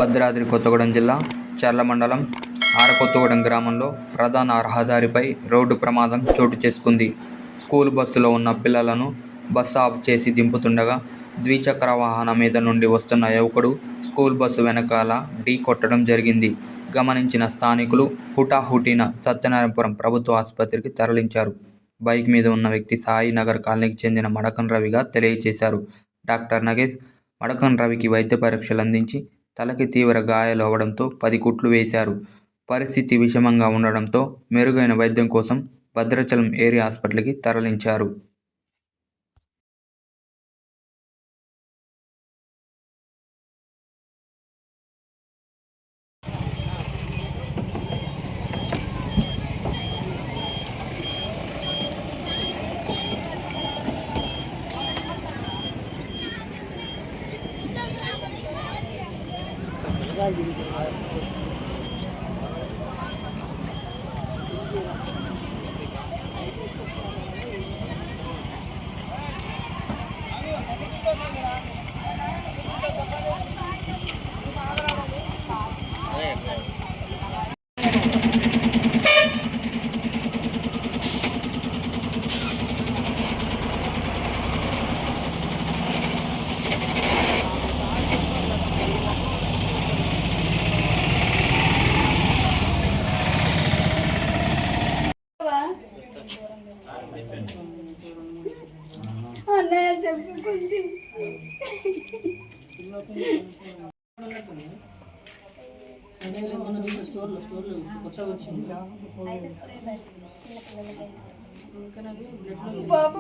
భద్రాద్రి కొత్తగూడెం జిల్లా చర్ల మండలం ఆరకొత్తగూడెం గ్రామంలో ప్రధాన రహదారిపై రోడ్డు ప్రమాదం చోటు చేసుకుంది. స్కూల్ బస్సులో ఉన్న పిల్లలను బస్సు ఆఫ్ చేసి దింపుతుండగా ద్విచక్ర వాహనం మీద నుండి వస్తున్న యువకుడు స్కూల్ బస్సు వెనకాల ఢీ కొట్టడం జరిగింది. గమనించిన స్థానికులు హుటాహుటిన సత్యనారాయణపురం ప్రభుత్వ ఆసుపత్రికి తరలించారు. బైక్ మీద ఉన్న వ్యక్తి సాయి నగర్ కాలనీకి చెందిన మడకన్ రవిగా తెలియజేశారు. డాక్టర్ నగేష్ మడకన్ రవికి వైద్య పరీక్షలు అందించి తలకి తీవ్ర గాయాలు అవ్వడంతో 10 కుట్లు వేశారు. పరిస్థితి విషమంగా ఉండడంతో మెరుగైన వైద్యం కోసం భద్రాచలం ఏరియా హాస్పిటల్కి తరలించారు. అన్నయ్య చెప్పు కొంచెం పాప